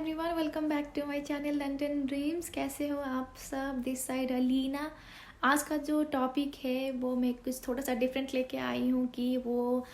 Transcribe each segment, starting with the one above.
Everyone, welcome back to my channel London dreams. कैसे हो आप सब? This side Alina. आज का जो टॉपिक है वो मैं कुछ थोड़ा सा डिफरेंट लेके आई हूँ कि वो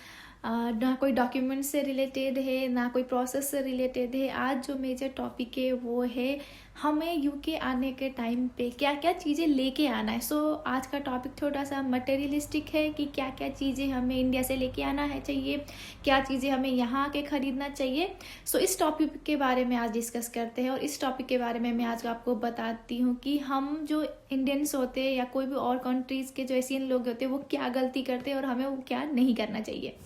ना कोई डॉक्यूमेंट से रिलेटेड है ना कोई प्रोसेस से रिलेटेड है। आज जो मेजर टॉपिक है वो है हमें यूके आने के टाइम पे क्या क्या चीज़ें लेके आना है। आज का टॉपिक थोड़ा सा मटेरियलिस्टिक है कि क्या क्या चीज़ें हमें इंडिया से लेके आना है चाहिए, क्या चीज़ें हमें यहाँ आके ख़रीदना चाहिए। इस टॉपिक के बारे में आज डिस्कस करते हैं और इस टॉपिक के बारे में मैं आज आपको बताती हूँ कि हम जो इंडियंस होते हैं या कोई भी और कंट्रीज़ के जो एशियन लोग होते हैं वो क्या गलती करते हैं और हमें वो क्या नहीं करना चाहिए।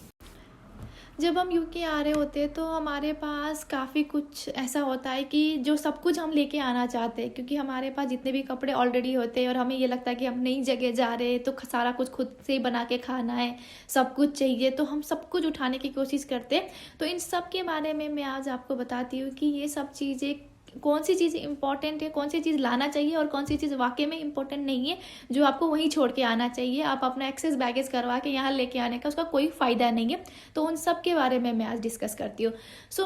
जब हम यूके आ रहे होते हैं तो हमारे पास काफ़ी कुछ ऐसा होता है कि जो सब कुछ हम लेके आना चाहते हैं, क्योंकि हमारे पास जितने भी कपड़े ऑलरेडी होते हैं और हमें ये लगता है कि हम नई जगह जा रहे हैं तो सारा कुछ खुद से ही बना के खाना है, सब कुछ चाहिए, तो हम सब कुछ उठाने की कोशिश करते हैं। तो इन सब के बारे में मैं आज आपको बताती हूँ कि ये सब चीज़ें कौन सी चीज़ इंपॉर्टेंट है, कौन सी चीज़ लाना चाहिए और कौन सी चीज़ वाकई में इंपॉर्टेंट नहीं है जो आपको वहीं छोड़ के आना चाहिए। आप अपना एक्सेस बैगेज करवा के यहाँ लेके आने का उसका कोई फ़ायदा नहीं है। तो उन सब के बारे में मैं आज डिस्कस करती हूँ।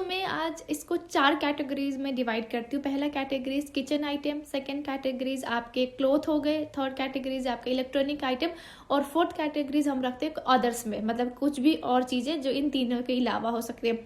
मैं आज इसको 4 कैटेगरीज में डिवाइड करती हूँ। पहला categories kitchen item, second categories आपके क्लोथ हो गए, थर्ड कैटेगरीज आपके इलेक्ट्रॉनिक आइटम और फोर्थ कैटेगरीज हम रखते हैं अदर्स में, मतलब कुछ भी और चीज़ें जो इन तीनों के अलावा हो सकती है।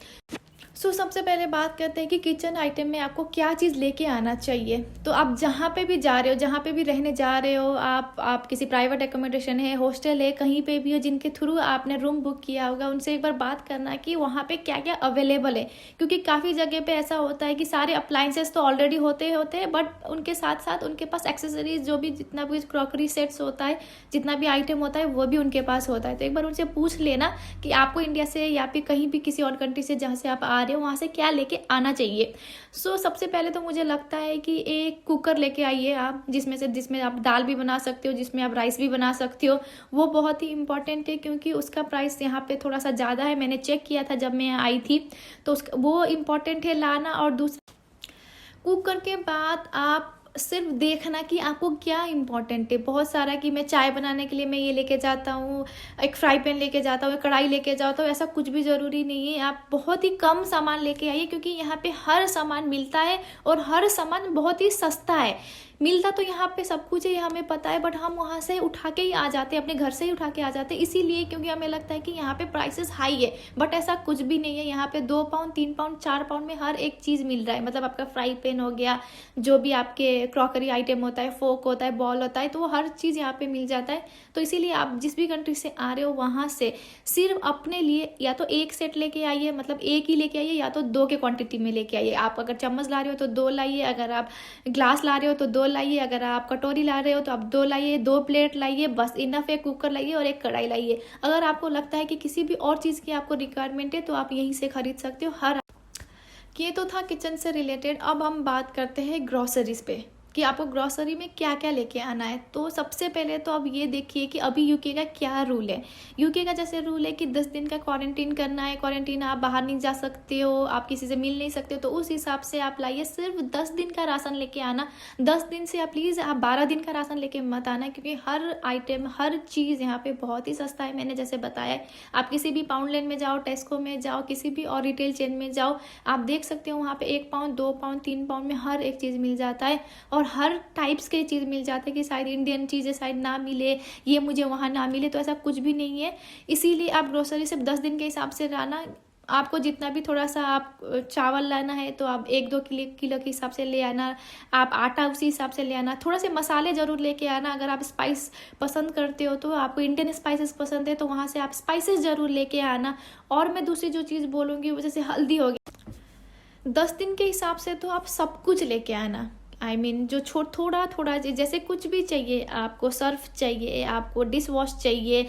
सबसे पहले बात करते हैं कि किचन आइटम में आपको क्या चीज़ लेके आना चाहिए। तो आप जहाँ पे भी जा रहे हो, जहाँ पे भी रहने जा रहे हो, आप किसी प्राइवेट एकोमोडेशन है, हॉस्टल है, कहीं पे भी हो, जिनके थ्रू आपने रूम बुक किया होगा, उनसे एक बार बात करना कि वहाँ पे क्या क्या अवेलेबल है। क्योंकि काफ़ी जगह पे ऐसा होता है कि सारे अप्लाइंसेस तो ऑलरेडी होते हैं बट उनके साथ साथ उनके पास एक्सेसरीज जो भी जितना भी क्रॉकरी सेट्स होता है, जितना भी आइटम होता है वो भी उनके पास होता है। तो एक बार उनसे पूछ लेना कि आपको इंडिया से या फिर कहीं भी किसी और कंट्री से जहाँ से आप आ रहे हो वहाँ से क्या लेके आना चाहिए। सबसे पहले तो मुझे लगता है कि एक कुकर लेके आइए आप, जिसमें आप दाल भी बना सकते हो, जिसमें आप राइस भी बना सकते हो। वो बहुत ही इंपॉर्टेंट है क्योंकि उसका प्राइस यहाँ पे थोड़ा सा ज़्यादा है। मैंने चेक किया था जब मैं आई थी, तो वो इम्पॉर्टेंट है लाना। और दूसरा, कुकर के बाद आप सिर्फ देखना कि आपको क्या इंपॉर्टेंट है। बहुत सारा कि मैं चाय बनाने के लिए मैं ये लेके जाता हूँ, एक फ्राई पैन लेके जाता हूँ, एक कढ़ाई लेके जाता हूँ, ऐसा कुछ भी ज़रूरी नहीं है। आप बहुत ही कम सामान लेके आइए क्योंकि यहाँ पे हर सामान मिलता है और हर सामान बहुत ही सस्ता है। मिलता तो यहाँ पे सब कुछ है, ये हमें पता है, बट हम वहाँ से उठा के ही आ जाते हैं, अपने घर से ही उठा के आ जाते हैं, इसीलिए क्योंकि हमें लगता है कि यहाँ पे प्राइसेस हाई है। बट ऐसा कुछ भी नहीं है। यहाँ पे 2 पाउंड 3 पाउंड 4 पाउंड में हर एक चीज़ मिल रहा है। मतलब आपका फ्राई पैन हो गया, जो भी आपके क्रॉकरी आइटम होता है, फोक होता है, बॉल होता है, तो वो हर चीज़ यहाँ पे मिल जाता है। तो इसीलिए आप जिस भी कंट्री से आ रहे हो वहाँ से सिर्फ अपने लिए या तो एक सेट लेके आइए, मतलब एक ही लेके आइए, या तो 2 के क्वांटिटी में लेके आइए। आप अगर चम्मच ला रहे हो तो 2 लाइए, अगर आप ग्लास ला रहे हो तो 2 लाइए, अगर आप कटोरी ला रहे हो तो आप 2 लाइए, 2 प्लेट लाइए, बस इनफ है। कुकर लाइए और एक कढ़ाई लाइए। अगर आपको लगता है कि किसी भी और चीज़ की आपको रिक्वायरमेंट है तो आप यहीं से खरीद सकते हो। ये तो था किचन से रिलेटेड। अब हम बात करते हैं ग्रोसरीज पे कि आपको ग्रोसरी में क्या क्या लेके आना है। तो सबसे पहले तो अब ये देखिए कि अभी यूके का क्या रूल है। यूके का जैसे रूल है कि 10 दिन का क्वारंटीन करना है। क्वारंटीन, आप बाहर नहीं जा सकते हो, आप किसी से मिल नहीं सकते हो, तो उस हिसाब से आप लाइए। सिर्फ 10 दिन का राशन लेके आना। 10 दिन से आप प्लीज़ आप 12 दिन का राशन लेके मत आना, क्योंकि हर आइटम, हर चीज़ यहाँ पे बहुत ही सस्ता है। मैंने जैसे बताया है, आप किसी भी पाउंड लेन में जाओ, टेस्को में जाओ, किसी भी और रिटेल चेन में जाओ, आप देख सकते हो वहाँ पे 1 पाउंड 2 पाउंड 3 पाउंड में हर एक चीज़ मिल जाता है। और हर टाइप्स के चीज़ मिल जाते हैं कि शायद इंडियन चीज़ें शायद ना मिले, ये मुझे वहाँ ना मिले, तो ऐसा कुछ भी नहीं है। इसीलिए आप ग्रोसरी सिर्फ 10 दिन के हिसाब से लाना। आपको जितना भी थोड़ा सा आप चावल लाना है तो आप 1-2 किलो के हिसाब से ले आना। आप आटा उसी हिसाब से ले आना। थोड़ा से मसाले ज़रूर लेके आना। अगर आप स्पाइस पसंद करते हो, तो आपको इंडियन स्पाइसेस पसंद है तो वहाँ से आप स्पाइसेस ज़रूर लेके आना। और मैं दूसरी जो चीज़ बोलूँगी वो जैसे हल्दी हो गई। 10 दिन के हिसाब से तो आप सब कुछ लेके आना। जो थोड़ा थोड़ा जैसे कुछ भी चाहिए, आपको सर्फ चाहिए, आपको डिश वॉश चाहिए।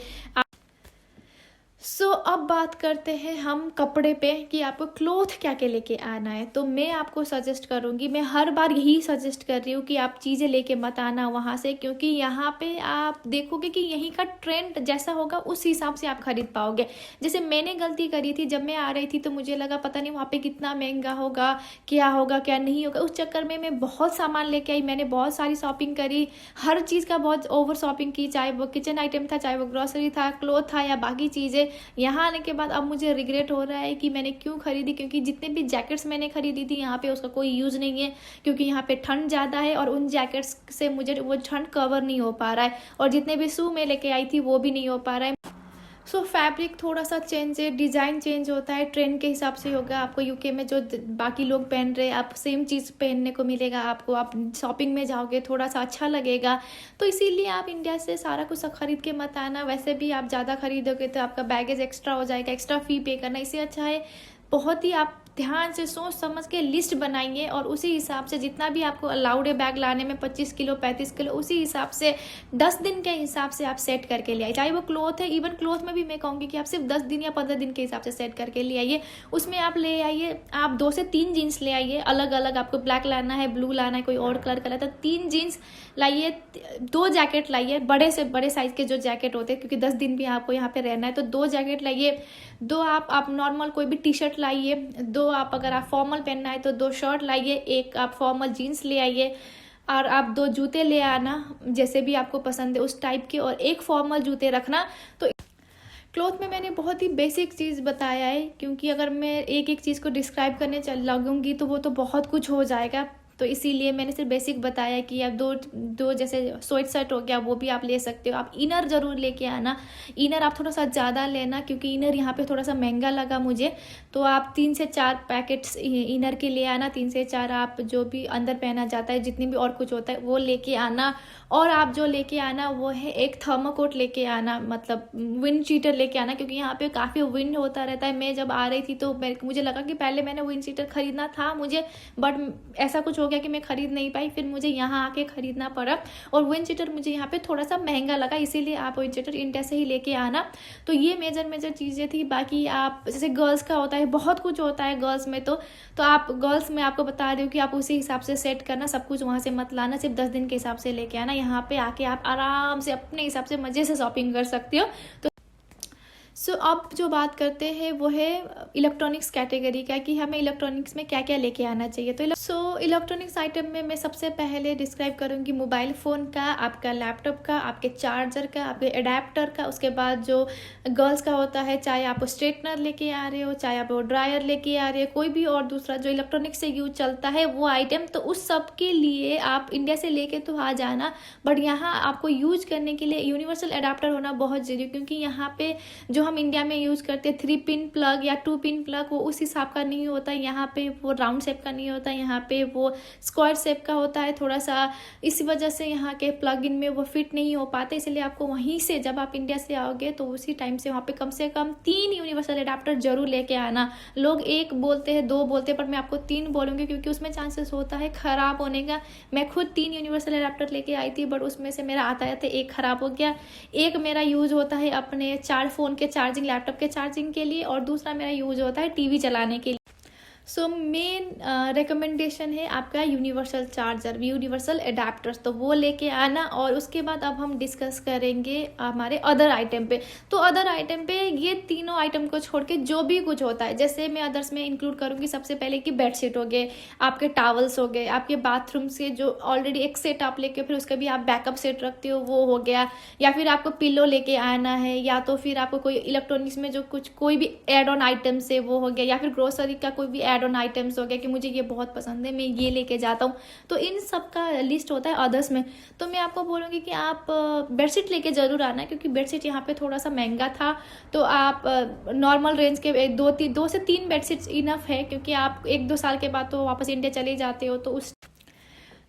अब बात करते हैं हम कपड़े पे कि आपको क्लोथ क्या क्या लेके आना है। तो मैं आपको सजेस्ट करूँगी, मैं हर बार यही सजेस्ट कर रही हूँ कि आप चीज़ें लेके मत आना वहाँ से, क्योंकि यहाँ पे आप देखोगे कि यहीं का ट्रेंड जैसा होगा उस हिसाब से आप खरीद पाओगे। जैसे मैंने गलती करी थी, जब मैं आ रही थी तो मुझे लगा पता नहीं वहाँ पे कितना महंगा होगा क्या नहीं होगा। उस चक्कर में मैं बहुत सामान लेके आई, मैंने बहुत सारी शॉपिंग करी, हर चीज़ का बहुत ओवर शॉपिंग की, चाहे वो किचन आइटम था, चाहे वो ग्रॉसरी था, क्लोथ था या बाकी चीज़ें। यहाँ आने के बाद अब मुझे रिग्रेट हो रहा है कि मैंने क्यों खरीदी, क्योंकि जितने भी जैकेट्स मैंने खरीदी थी यहाँ पे उसका कोई यूज़ नहीं है, क्योंकि यहाँ पे ठंड ज़्यादा है और उन जैकेट्स से मुझे वो ठंड कवर नहीं हो पा रहा है, और जितने भी शू मैं लेके आई थी वो भी नहीं हो पा रहा है। सो फैब्रिक थोड़ा सा चेंज है, डिज़ाइन चेंज होता है, ट्रेंड के हिसाब से होगा। आपको यूके में जो बाकी लोग पहन रहे हैं आप सेम चीज़ पहनने को मिलेगा आपको, आप शॉपिंग में जाओगे थोड़ा सा अच्छा लगेगा। तो इसीलिए आप इंडिया से सारा कुछ खरीद के मत आना। वैसे भी आप ज़्यादा खरीदोगे तो आपका बैगेज एक्स्ट्रा हो जाएगा, एक्स्ट्रा फ़ी पे करना। इससे अच्छा है बहुत ही आप ध्यान से सोच समझ के लिस्ट बनाइए और उसी हिसाब से जितना भी आपको अलाउड है बैग लाने में 25 किलो 35 किलो, उसी हिसाब से 10 दिन के हिसाब से आप सेट करके ले आइए। चाहे वो क्लॉथ है, इवन क्लॉथ में भी मैं कहूँगी कि आप सिर्फ 10 दिन या 15 दिन के हिसाब से सेट करके ले आइए। उसमें आप ले आइए, आप 2 से 3 जीन्स ले आइए अलग अलग। आपको ब्लैक लाना है, ब्लू लाना है, कोई और कलर का, तो 3 जीन्स लाइए, 2 जैकेट लाइए, बड़े से बड़े साइज के जो जैकेट होते हैं, क्योंकि 10 दिन भी आपको यहाँ पे रहना है, तो 2 जैकेट लाइए। 2 आप नॉर्मल कोई भी टी शर्ट लाइए, 2 आप अगर आप फॉर्मल पहनना है तो 2 शर्ट लाइए, 1 आप फॉर्मल जीन्स ले आइए, और आप 2 जूते ले आना जैसे भी आपको पसंद है उस टाइप के, और 1 फॉर्मल जूते रखना। तो क्लॉथ में मैंने बहुत ही बेसिक चीज़ बताया है, क्योंकि अगर मैं एक एक चीज़ को डिस्क्राइब करने लगूंगी तो वो तो बहुत कुछ हो जाएगा। तो इसीलिए मैंने सिर्फ बेसिक बताया कि आप दो जैसे स्वेट शर्ट हो गया वो भी आप ले सकते हो। आप इनर ज़रूर लेके आना, इनर आप थोड़ा सा ज़्यादा लेना, क्योंकि इनर यहाँ पे थोड़ा सा महंगा लगा मुझे। तो आप 3 से 4 पैकेट्स इनर के ले आना, 3 से 4 आप जो भी अंदर पहना जाता है जितनी भी और कुछ होता है वो लेके आना। और आप जो लेके आना वो है एक थर्मोकोट लेके आना, मतलब विंड शीटर लेके आना, क्योंकि यहाँ पे काफ़ी विंड होता रहता है। मैं जब आ रही थी तो मुझे लगा कि पहले मैंने विंड शीटर खरीदना था मुझे, बट ऐसा कुछ हो गया कि मैं खरीद नहीं पाई, फिर मुझे यहाँ आके खरीदना पड़ा। और विंड शीटर मुझे यहाँ पे थोड़ा सा महंगा लगा, इसीलिए आप विंड शीटर इंडिया से ही लेके आना। तो ये मेजर चीज़ें थी। बाकी आप जैसे गर्ल्स का होता है, बहुत कुछ होता है गर्ल्स में, तो आप गर्ल्स में आपको बता रही हूँ कि आप उसी हिसाब से सेट करना, सब कुछ वहाँ से मत लाना, सिर्फ 10 दिन के हिसाब से लेके आना। यहाँ पे आके आप आराम से अपने हिसाब से मज़े से शॉपिंग कर सकते हो। तो अब जो बात करते हैं वो है इलेक्ट्रॉनिक्स कैटेगरी का, कि हमें इलेक्ट्रॉनिक्स में क्या क्या लेके आना चाहिए। तो इलेक्ट्रॉनिक्स आइटम में मैं सबसे पहले डिस्क्राइब करूँगी मोबाइल फ़ोन का, आपका लैपटॉप का, आपके चार्जर का, आपके अडेप्टर का। उसके बाद जो गर्ल्स का होता है, चाहे आप स्ट्रेटनर लेके आ रहे हो, चाहे आप ड्रायर लेके आ रहे हो, कोई भी और दूसरा जो इलेक्ट्रॉनिक्स से यूज चलता है वो आइटम, तो उस सब के लिए आप इंडिया से लेके तो आ जाना, बट यहाँ आपको यूज करने के लिए यूनिवर्सल अडेप्टर होना बहुत ज़रूरी, क्योंकि यहाँ पे जो हम इंडिया में यूज़ करते हैं 3 पिन प्लग या 2 पिन प्लग, वो उस हिसाब का नहीं होता यहाँ पे, वो राउंड शेप का नहीं होता, यहाँ पे वो स्क्वायर शेप का होता है थोड़ा सा। इस वजह से यहाँ के प्लग इन में वो फिट नहीं हो पाते, इसलिए आपको वहीं से जब आप इंडिया से आओगे तो उसी टाइम से वहाँ पे कम से कम 3 यूनिवर्सल अडेप्टर जरूर लेके आना। लोग 1 बोलते हैं, 2 बोलते हैं, पर मैं आपको 3 बोलूँगी, क्योंकि उसमें चांसेस होता है ख़राब होने का। मैं खुद 3 यूनिवर्सल अडेप्टर लेके आई थी, बट उसमें से मेरा आता था 1 ख़राब हो गया। 1 मेरा यूज़ होता है अपने फ़ोन के चार्जिंग, लैपटॉप के चार्जिंग के लिए, और दूसरा मेरा यूज होता है टीवी चलाने के लिए। सो मेन रिकमेंडेशन है आपका यूनिवर्सल चार्जर, यूनिवर्सल अडेप्टर्स, तो वो लेके आना। और उसके बाद अब हम डिस्कस करेंगे हमारे अदर आइटम पे। तो अदर आइटम पे ये तीनों आइटम को छोड़ के जो भी कुछ होता है, जैसे मैं अदर्स में इंक्लूड करूँगी सबसे पहले कि बेडशीट हो गए, आपके टावल्स हो गए, आपके बाथरूम से जो ऑलरेडी एक सेट आप लेके फिर उसका भी आप बैकअप सेट रखते हो वो हो गया, या फिर आपको पिलो लेके आना है, या तो फिर आपको कोई इलेक्ट्रॉनिक्स में जो कुछ कोई भी एड ऑन आइटम्स है वो हो गया, या फिर ग्रोसरी का कोई भी एड ऑन आइटम्स हो गया कि मुझे ये बहुत पसंद है मैं ये लेके जाता हूँ, तो इन सब का लिस्ट होता है अदर्स में। तो मैं आपको बोलूँगी कि आप बेडशीट लेके ज़रूर आना, क्योंकि बेडशीट यहाँ पे थोड़ा सा महंगा था, तो आप नॉर्मल रेंज के 2 से 3 बेडशीट्स इनफ है, क्योंकि आप 1-2 साल के बाद तो वापस इंडिया चले जाते हो, तो उस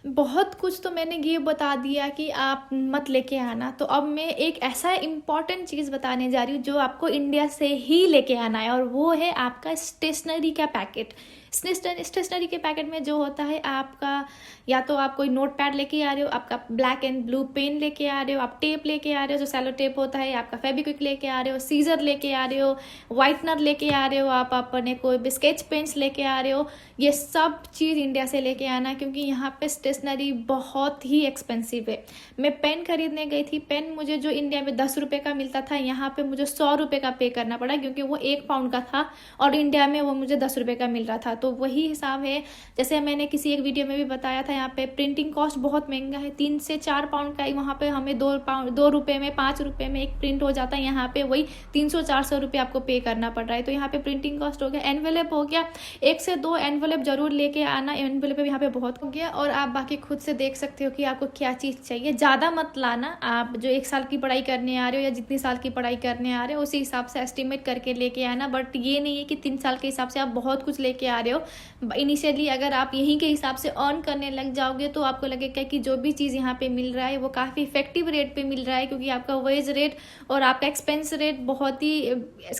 बहुत कुछ तो मैंने ये बता दिया कि आप मत लेके आना। तो अब मैं एक ऐसा इम्पॉर्टेंट चीज़ बताने जा रही हूँ जो आपको इंडिया से ही लेके आना है, और वो है आपका स्टेशनरी का पैकेट। स्टेशनरी के पैकेट में जो होता है आपका, या तो आप कोई नोट पैड लेके आ रहे हो, आपका ब्लैक एंड ब्लू पेन लेके आ रहे हो, आप टेप लेके आ रहे हो जो सेलो टेप होता है, आपका फेविक्विक लेके आ रहे हो, सीजर लेके आ रहे हो, वाइटनर लेके आ रहे हो, आप अपने कोई स्केच पेन्स लेके आ रहे हो। ये सब चीज़ इंडिया से लेके आना, क्योंकि यहाँ पे स्टेशनरी बहुत ही एक्सपेंसिव है। मैं पेन खरीदने गई थी, पेन मुझे जो इंडिया में 10 रुपये का मिलता था, यहाँ पे मुझे 100 रुपये का पे करना पड़ा, क्योंकि वो 1 पाउंड का था और इंडिया में वो मुझे 10 रुपये का मिल रहा था। तो वही हिसाब है। जैसे मैंने किसी एक वीडियो में भी बताया था, यहाँ पे प्रिंटिंग कॉस्ट बहुत महंगा है, 3 से 4 पाउंड का ही वहाँ पे हमें 2 रुपये में 5 रुपये में एक प्रिंट हो जाता है। यहाँ पे वही 300-400 रुपये आपको पे करना पड़ रहा है। तो यहाँ पे प्रिंटिंग कॉस्ट हो गया। एनवेलप हो गया, 1 से 2 एनवेलप जरूर लेके आना, एनवेलप यहाँ पे बहुत हो गया। और आप बाकी खुद से देख सकते हो कि आपको क्या चीज़ चाहिए, ज़्यादा मत लाना। आप जो 1 साल की पढ़ाई करने आ रहे हो या जितनी साल की पढ़ाई करने आ रहे हो उसी हिसाब से एस्टिमेट करके लेके आना। बट ये नहीं है कि 3 साल के हिसाब से आप बहुत कुछ लेके आ रहे हो। इनिशियली अगर आप यहीं के हिसाब से अर्न करने लग जाओगे तो आपको लगेगा कि जो भी चीज़ यहाँ पे मिल रहा है वो काफ़ी इफेक्टिव रेट पे मिल रहा है, क्योंकि आपका वेज रेट और आपका एक्सपेंस रेट बहुत ही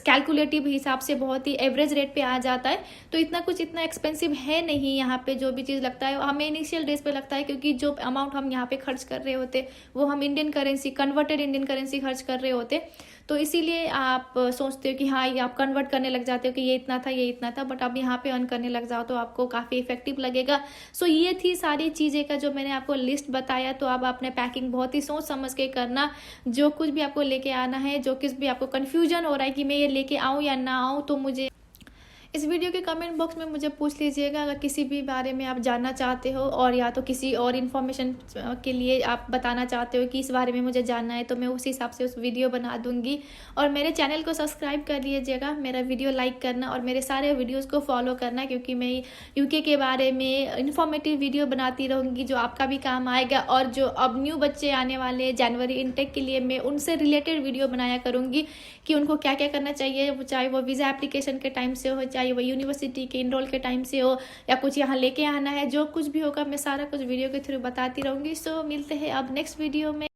कैलकुलेटिव हिसाब से बहुत ही एवरेज रेट पे आ जाता है। तो इतना एक्सपेंसिव है नहीं यहाँ पे। जो भी चीज़ लगता है हमें इनिशियल डेज पे लगता है, क्योंकि जो अमाउंट हम यहाँ पे खर्च कर रहे होते वो हम कन्वर्टेड इंडियन करेंसी खर्च कर रहे होते। तो इसीलिए आप सोचते हो कि हाँ, ये आप कन्वर्ट करने लग जाते हो कि ये इतना था, बट आप यहाँ पे अर्न करने लग जाओ तो आपको काफ़ी इफेक्टिव लगेगा। सो ये थी सारी चीज़ें का जो मैंने आपको लिस्ट बताया। तो अब आपने पैकिंग बहुत ही सोच समझ के करना। जो कुछ भी आपको लेके आना है, जो कुछ भी आपको कन्फ्यूजन हो रहा है कि मैं ये लेके आऊँ या ना आऊँ, तो मुझे इस वीडियो के कमेंट बॉक्स में मुझे पूछ लीजिएगा। अगर किसी भी बारे में आप जानना चाहते हो और या तो किसी और इन्फॉर्मेशन के लिए आप बताना चाहते हो कि इस बारे में मुझे जानना है, तो मैं उस हिसाब से उस वीडियो बना दूंगी। और मेरे चैनल को सब्सक्राइब कर लीजिएगा, मेरा वीडियो लाइक करना और मेरे सारे वीडियोज़ को फॉलो करना, क्योंकि मैं यूके के बारे में इन्फॉर्मेटिव वीडियो बनाती रहूँगी जो आपका भी काम आएगा। और जो अब न्यू बच्चे आने वाले जनवरी इनटेक के लिए, मैं उनसे रिलेटेड वीडियो बनाया करूँगी कि उनको क्या क्या करना चाहिए, चाहे वो वीज़ा एप्लीकेशन के टाइम से हो, चाहे वो यूनिवर्सिटी के इनरोल के टाइम से हो, या कुछ यहाँ लेके आना है, जो कुछ भी होगा मैं सारा कुछ वीडियो के थ्रू बताती रहूँगी। सो मिलते हैं अब नेक्स्ट वीडियो में।